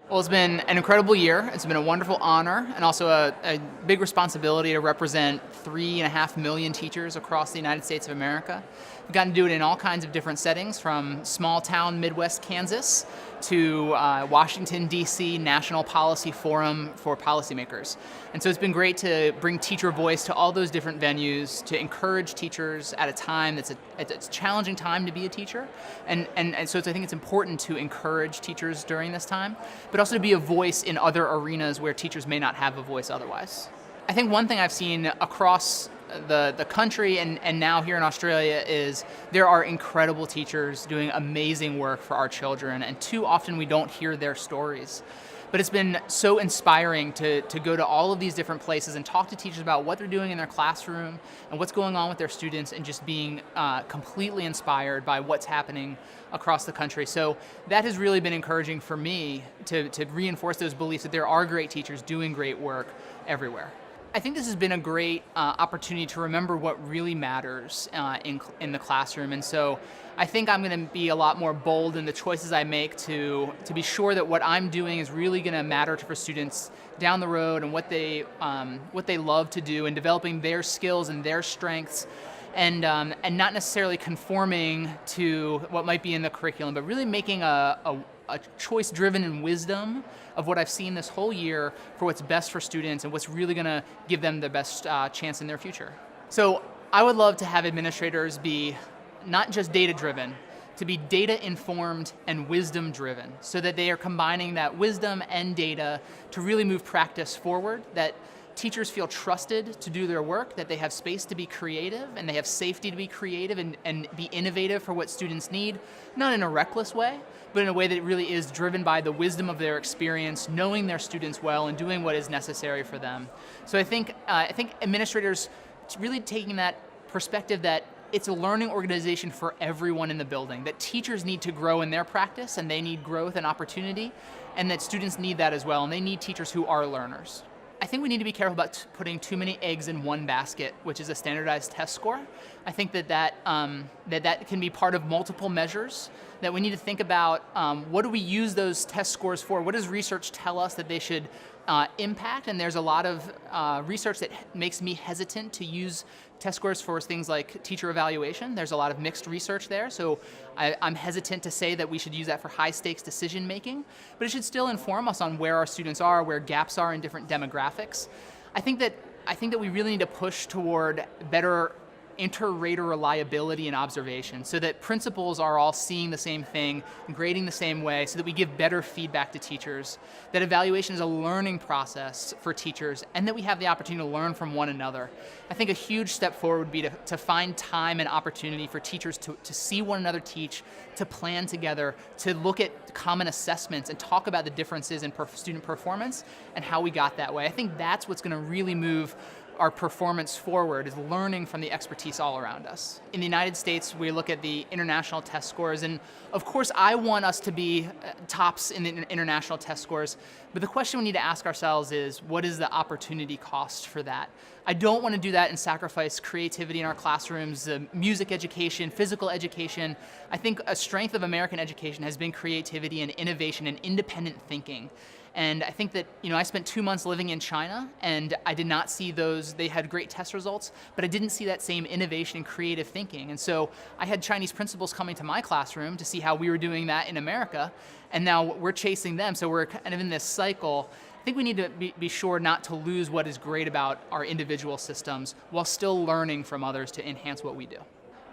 Well, it's been an incredible year. It's been a wonderful honor and also a big responsibility to represent 3.5 million teachers across the United States of America. We've gotten to do it in all kinds of different settings, from small town Midwest Kansas to Washington, D.C. National Policy Forum for policymakers. And so it's been great to bring teacher voice to all those different venues, to encourage teachers at a time that's it's a challenging time to be a teacher. And so I think it's important to encourage teachers during this time, but also to be a voice in other arenas where teachers may not have a voice otherwise. I think one thing I've seen across the country and now here in Australia is there are incredible teachers doing amazing work for our children, and too often we don't hear their stories. But it's been so inspiring to go to all of these different places and talk to teachers about what they're doing in their classroom and what's going on with their students, and just being completely inspired by what's happening across the country. So that has really been encouraging for me to reinforce those beliefs that there are great teachers doing great work everywhere. I think this has been a great opportunity to remember what really matters in the classroom, and so I think I'm going to be a lot more bold in the choices I make to be sure that what I'm doing is really going to matter for students down the road, and what they love to do, and developing their skills and their strengths, and not necessarily conforming to what might be in the curriculum, but really making a choice driven in wisdom of what I've seen this whole year for what's best for students and what's really going to give them the best chance in their future. So I would love to have administrators be not just data driven, to be data informed and wisdom driven, so that they are combining that wisdom and data to really move practice forward, that teachers feel trusted to do their work, that they have space to be creative, and they have safety to be creative and be innovative for what students need, not in a reckless way, but in a way that really is driven by the wisdom of their experience, knowing their students well and doing what is necessary for them. So I think administrators really taking that perspective that it's a learning organization for everyone in the building, that teachers need to grow in their practice and they need growth and opportunity, and that students need that as well, and they need teachers who are learners. I think we need to be careful about putting too many eggs in one basket, which is a standardized test score. I think that can be part of multiple measures, that we need to think about what do we use those test scores for? What does research tell us that they should impact? And there's a lot of research that makes me hesitant to use test scores for things like teacher evaluation. There's a lot of mixed research there, so I'm hesitant to say that we should use that for high stakes decision making, but it should still inform us on where our students are, where gaps are in different demographics. I think that we really need to push toward better inter-rater reliability and observation, so that principals are all seeing the same thing, grading the same way, so that we give better feedback to teachers, that evaluation is a learning process for teachers, and that we have the opportunity to learn from one another. I think a huge step forward would be to find time and opportunity for teachers to see one another teach, to plan together, to look at common assessments and talk about the differences in student performance and how we got that way. I think that's what's going to really move our performance forward, is learning from the expertise all around us. In the United States, we look at the international test scores, and of course I want us to be tops in the international test scores, but the question we need to ask ourselves is, what is the opportunity cost for that? I don't want to do that and sacrifice creativity in our classrooms, music education, physical education. I think a strength of American education has been creativity and innovation and independent thinking. And I think that, I spent 2 months living in China, and I did not see those. They had great test results, but I didn't see that same innovation and creative thinking. And so I had Chinese principals coming to my classroom to see how we were doing that in America, and now we're chasing them. So we're kind of in this cycle. I think we need to be sure not to lose what is great about our individual systems while still learning from others to enhance what we do.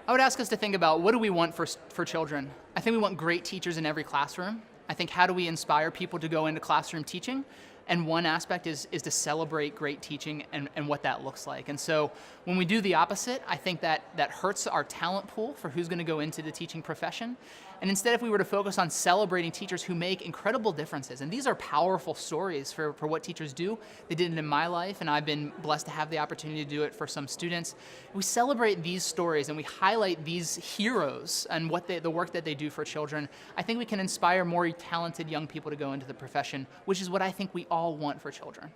I would ask us to think about, what do we want for children? I think we want great teachers in every classroom. I think, how do we inspire people to go into classroom teaching? And one aspect is to celebrate great teaching and what that looks like. And so when we do the opposite, I think that hurts our talent pool for who's going to go into the teaching profession. And instead, if we were to focus on celebrating teachers who make incredible differences, and these are powerful stories for what teachers do. They did it in my life, and I've been blessed to have the opportunity to do it for some students. We celebrate these stories and we highlight these heroes and the work that they do for children. I think we can inspire more talented young people to go into the profession, which is what I think we all want for children.